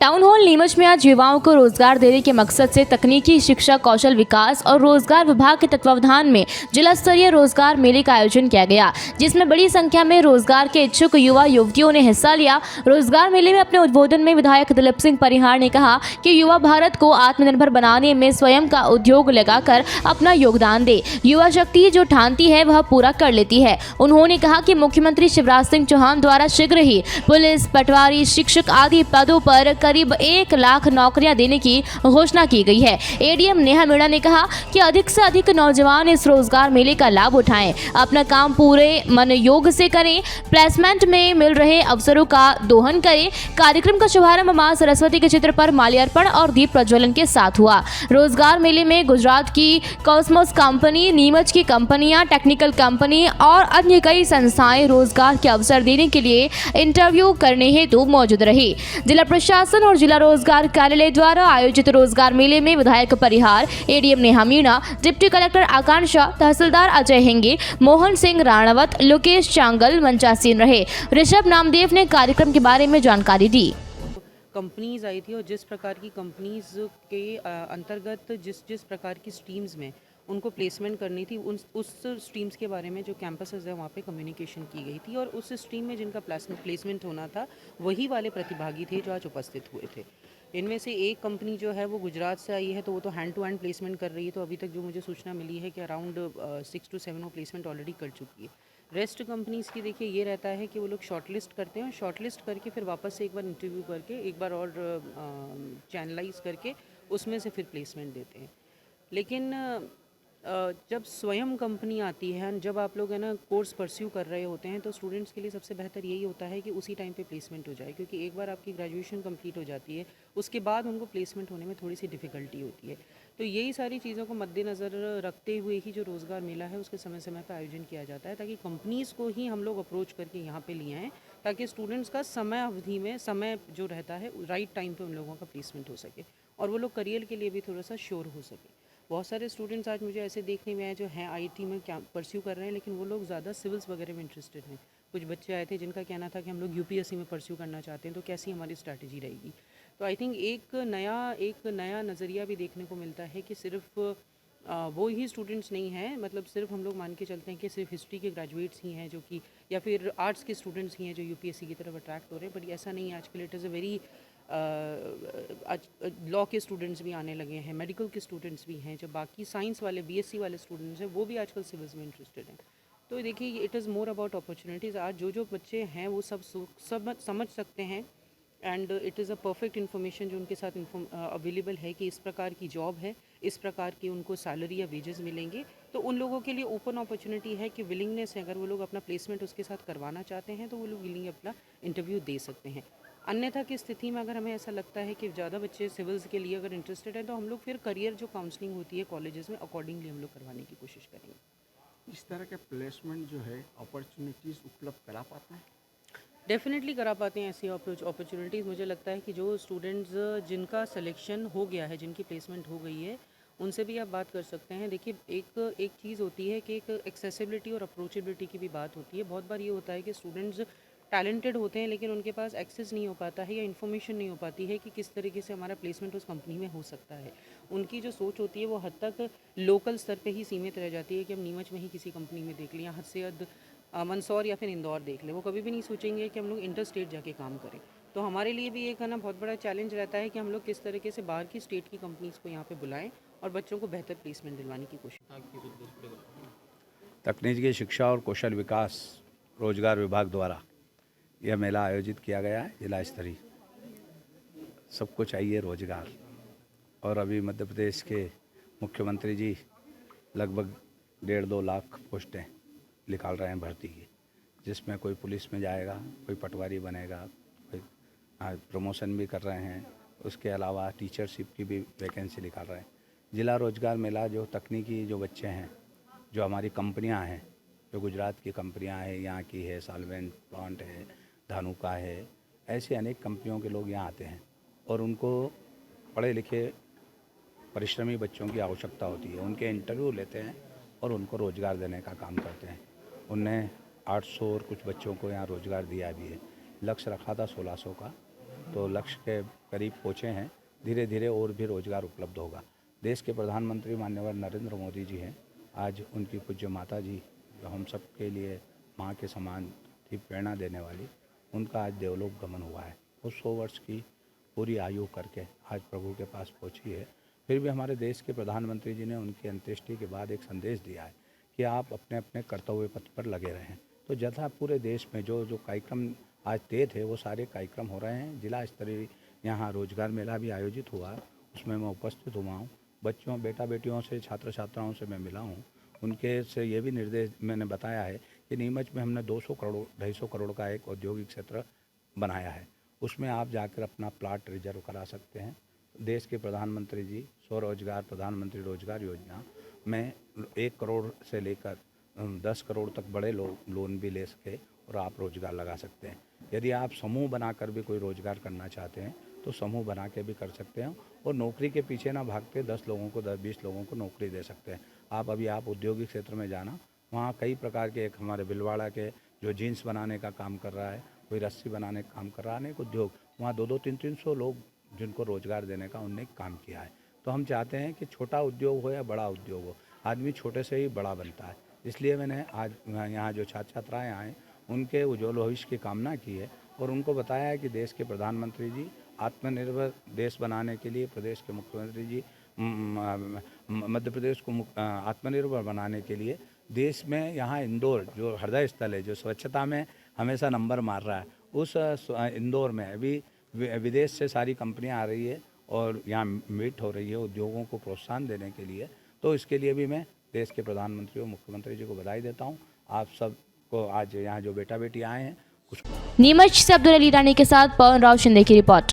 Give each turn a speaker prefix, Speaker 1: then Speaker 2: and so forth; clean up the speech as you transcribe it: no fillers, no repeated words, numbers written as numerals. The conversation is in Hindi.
Speaker 1: टाउन हॉल नीमच में आज युवाओं को रोजगार देने के मकसद से तकनीकी शिक्षा, कौशल विकास और रोजगार विभाग के तत्वावधान में जिला स्तरीय रोजगार मेले का आयोजन किया गया, जिसमें बड़ी संख्या में रोजगार के इच्छुक युवा युवतियों ने हिस्सा लिया। रोजगार मेले में अपने उद्बोधन में विधायक दिलीप सिंह परिहार ने कहा कि युवा भारत को आत्मनिर्भर बनाने में स्वयं का उद्योग लगाकर अपना योगदान दे। युवा शक्ति जो ठानती है वह पूरा कर लेती है। उन्होंने कहा कि मुख्यमंत्री शिवराज सिंह चौहान द्वारा शीघ्र ही पुलिस, पटवारी, शिक्षक आदि पदों पर करीब 1 लाख नौकरियां देने की घोषणा की गई है। एडीएम नेहा मीणा ने कहा कि अधिक से अधिक नौजवान इस रोजगार मेले का लाभ उठाएं, अपना काम पूरे मन योग से करें, प्लेसमेंट में मिल रहे अवसरों का दोहन करें। कार्यक्रम का शुभारंभ मां सरस्वती के चित्र पर माल्यार्पण और दीप प्रज्वलन के साथ हुआ। रोजगार मेले में गुजरात की कॉस्मोस कंपनी, नीमच की कंपनियां, टेक्निकल कंपनी और अन्य कई संस्थाएं रोजगार के अवसर देने के लिए इंटरव्यू करने हेतु मौजूद रही। जिला प्रशासन और जिला रोजगार कार्यालय द्वारा आयोजित रोजगार मेले में विधायक Parihar, ADM Neha Meena, deputy collector Akanksha, तहसीलदार अजय हेंगे, मोहन सिंह राणावत, लोकेश चांगल मंचासीन रहे। ऋषभ नामदेव ने कार्यक्रम के बारे में जानकारी दी।
Speaker 2: कंपनीज आई थी और जिस प्रकार की कंपनीज के अंतर्गत जिस प्रकार की स्ट्रीम्स में उनको प्लेसमेंट करनी थी, उस स्ट्रीम्स के बारे में जो कैंपसेस है वहाँ पे कम्युनिकेशन की गई थी और उस स्ट्रीम में जिनका प्लेसमेंट होना था वही वाले प्रतिभागी थे जो आज उपस्थित हुए थे। इनमें से एक कंपनी जो है वो गुजरात से आई है, तो वो तो हैंड टू हैंड प्लेसमेंट कर रही है। तो अभी तक जो मुझे सूचना मिली है कि अराउंड 6 to 7 वो प्लेसमेंट ऑलरेडी कर चुकी है। रेस्ट कंपनीज़ की देखिए ये रहता है कि वो लोग शॉर्टलिस्ट करते हैं और शॉर्टलिस्ट करके फिर वापस से एक बार इंटरव्यू करके एक बार और चैनलाइज करके उसमें से फिर प्लेसमेंट देते हैं। लेकिन जब स्वयं कंपनी आती है, जब आप लोग है ना कोर्स परस्यू कर रहे होते हैं, तो स्टूडेंट्स के लिए सबसे बेहतर यही होता है कि उसी टाइम पे प्लेसमेंट हो जाए, क्योंकि एक बार आपकी ग्रेजुएशन कंप्लीट हो जाती है उसके बाद उनको प्लेसमेंट होने में थोड़ी सी डिफ़िकल्टी होती है। तो यही सारी चीज़ों को मद्देनज़र रखते हुए ही जो रोज़गार मेला है उसके समय समय पर आयोजन किया जाता है, ताकि कंपनीज़ को ही हम लोग अप्रोच करके यहाँ पे लिए आएँ, ताकि स्टूडेंट्स का समय अवधि में समय जो रहता है राइट टाइम पे उन लोगों का प्लेसमेंट हो सके और वो लोग करियर के लिए भी थोड़ा सा श्योर हो सके। बहुत सारे स्टूडेंट्स आज मुझे ऐसे देखने में आए जो हैं आईटी में क्या परस्यू कर रहे हैं, लेकिन वो लोग ज़्यादा सिविल्स वगैरह में इंटरेस्टेड हैं। कुछ बच्चे आए थे जिनका कहना था कि हम लोग यूपीएससी में परस्यू करना चाहते हैं, तो कैसी हमारी स्ट्रैटेजी रहेगी। तो आई थिंक एक नया नज़रिया भी देखने को मिलता है कि सिर्फ वो ही स्टूडेंट्स नहीं हैं, मतलब सिर्फ हम लोग मान के चलते हैं कि सिर्फ हिस्ट्री के ग्रेजुएट्स ही हैं जो कि, या फिर आर्ट्स के स्टूडेंट्स ही हैं जो यूपीएससी की तरफ अट्रैक्ट हो रहे हैं, बट ऐसा नहीं है। आजकल it is a very law के स्टूडेंट्स भी आने लगे हैं, मेडिकल के स्टूडेंट्स भी हैं, जो बाकी साइंस वाले बीएससी वाले स्टूडेंट्स हैं वो भी आजकल सिविल्स में इंटरेस्टेड हैं। तो देखिए it is more about opportunities. आज जो बच्चे हैं वो सब समझ सकते हैं and it is a perfect information जो उनके साथ अवेलेबल है कि इस प्रकार की जॉब है, इस प्रकार की उनको सैलरी या वेजेस मिलेंगे। तो उन लोगों के लिए ओपन अपॉर्चुनिटी है कि विलिंगनेस है, अगर वो लोग अपना प्लेसमेंट उसके साथ करवाना चाहते हैं तो वो लोग विलिंग अपना इंटरव्यू दे सकते हैं। अन्यथा की स्थिति में अगर हमें ऐसा लगता है कि ज़्यादा बच्चे सिविल्स के लिए अगर इंटरेस्टेड हैं, तो हम लोग फिर करियर जो काउंसलिंग होती है कॉलेजेस में अकॉर्डिंगली हम लोग करवाने की कोशिश करेंगे।
Speaker 3: इस तरह के प्लेसमेंट जो है अपॉर्चुनिटीज़ उपलब्ध करा पाते हैं?
Speaker 2: डेफिनेटली करा पाते हैं ऐसी अपॉर्चुनिटीज़। मुझे लगता है कि जो स्टूडेंट्स जिनका सिलेक्शन हो गया है, जिनकी प्लेसमेंट हो गई है, उनसे भी आप बात कर सकते हैं। देखिए एक चीज़ होती है कि एक एक्सेसिबिलिटी और अप्रोचेबिलिटी की भी बात होती है। बहुत बार ये होता है कि स्टूडेंट्स टैलेंटेड होते हैं लेकिन उनके पास एक्सेस नहीं हो पाता है या इन्फॉर्मेशन नहीं हो पाती है कि किस तरीके से हमारा प्लेसमेंट उस कंपनी में हो सकता है। उनकी जो सोच होती है वो हद तक लोकल स्तर पे ही सीमित रह जाती है कि हम नीमच में ही किसी कंपनी में देख लिया, हद से हद मंदसौर या फिर इंदौर देख लें। वो कभी भी नहीं सोचेंगे कि हम लोग इंटर स्टेट जाके काम करें। तो हमारे लिए भी एक है ना बहुत बड़ा चैलेंज रहता है कि हम लोग किस तरीके से बाहर की स्टेट की कंपनीज़ को यहाँ पे बुलाएं और बच्चों को बेहतर प्लेसमेंट दिलवाने की कोशिश।
Speaker 4: तकनीकी शिक्षा और कौशल विकास रोजगार विभाग द्वारा यह मेला आयोजित किया गया है जिला स्तरीय। सबको चाहिए रोजगार और अभी मध्य प्रदेश के मुख्यमंत्री जी लगभग 1.5-2 लाख पोस्टें निकाल रहे हैं भर्ती की, जिसमें कोई पुलिस में जाएगा, कोई पटवारी बनेगा, कोई प्रमोशन भी कर रहे हैं। उसके अलावा टीचरशिप की भी वैकेंसी निकाल रहे हैं। जिला रोजगार मेला जो तकनीकी जो बच्चे हैं, जो हमारी कंपनियां हैं, जो गुजरात की कंपनियां हैं, यहाँ की है साल्वेंट प्लांट है, धानुका है, ऐसे अनेक कंपनियों के लोग यहाँ आते हैं और उनको पढ़े लिखे परिश्रमी बच्चों की आवश्यकता होती है। उनके इंटरव्यू लेते हैं और उनको रोज़गार देने का काम करते हैं। उनने 800 और कुछ बच्चों को यहाँ रोज़गार दिया भी है। लक्ष्य रखा था 1600 का, तो लक्ष्य के करीब पहुँचे हैं। धीरे धीरे और भी रोज़गार उपलब्ध होगा। देश के प्रधानमंत्री माननीय नरेंद्र मोदी जी हैं। आज उनकी पूज्य माता जी जो हम सब के लिए माँ के समान थी, प्रेरणा देने वाली, उनका आज देवलोक गमन हुआ है। वो 100 वर्ष की पूरी आयु करके आज प्रभु के पास पहुँची है। फिर भी हमारे देश के प्रधानमंत्री जी ने उनकी अंत्येष्टि के बाद एक संदेश दिया है कि आप अपने अपने कर्तव्य पथ पर लगे रहें। तो जैसा पूरे देश में जो जो कार्यक्रम आज तय थे वो सारे कार्यक्रम हो रहे हैं। जिला स्तरीय यहाँ रोजगार मेला भी आयोजित हुआ, उसमें मैं उपस्थित हुआ हूँ। बच्चों, बेटा बेटियों से, छात्र छात्राओं से मैं मिला हूँ। उनके से ये भी निर्देश मैंने बताया है कि नीमच में हमने 200 करोड़ 250 करोड़ का एक औद्योगिक क्षेत्र बनाया है। उसमें आप जाकर अपना प्लाट रिजर्व करा सकते हैं। देश के प्रधानमंत्री जी स्वरोजगार प्रधानमंत्री रोजगार योजना में 1 करोड़ से लेकर 10 करोड़ तक बड़े लोन भी ले सके और आप रोजगार लगा सकते हैं। यदि आप समूह बनाकर भी कोई रोजगार करना चाहते हैं तो समूह बना के भी कर सकते हैं और नौकरी के पीछे ना भागते 10 लोगों को 20 लोगों को नौकरी दे सकते हैं। आप औद्योगिक क्षेत्र में जाना, वहाँ कई प्रकार के, एक हमारे भिलवाड़ा के जो जीन्स बनाने का काम कर रहा है, कोई रस्सी बनाने का काम कर रहा है, अनेक उद्योग, वहाँ 200-300 लोग जिनको रोजगार देने का उनने काम किया है। तो हम चाहते हैं कि छोटा उद्योग हो या बड़ा उद्योग हो, आदमी छोटे से ही बड़ा बनता है। इसलिए मैंने आज यहाँ जो छात्र छात्राएँ आए उनके उज्ज्वल भविष्य की कामना की है और उनको बताया है कि देश के प्रधानमंत्री जी आत्मनिर्भर देश बनाने के लिए, प्रदेश के मुख्यमंत्री जी मध्य प्रदेश को आत्मनिर्भर बनाने के लिए देश में यहाँ इंदौर जो हृदय स्थल है, जो स्वच्छता में हमेशा नंबर मार रहा है, उस इंदौर में अभी विदेश से सारी कंपनियां आ रही है और यहाँ मीट हो रही है उद्योगों को प्रोत्साहन देने के लिए। तो इसके लिए भी मैं देश के प्रधानमंत्री और मुख्यमंत्री जी को बधाई देता हूँ। आप सबको आज यहाँ जो बेटा बेटी आए हैं
Speaker 1: नीमच से अब्दुल अली रानी के साथ पवन राव शिंदे की रिपोर्ट।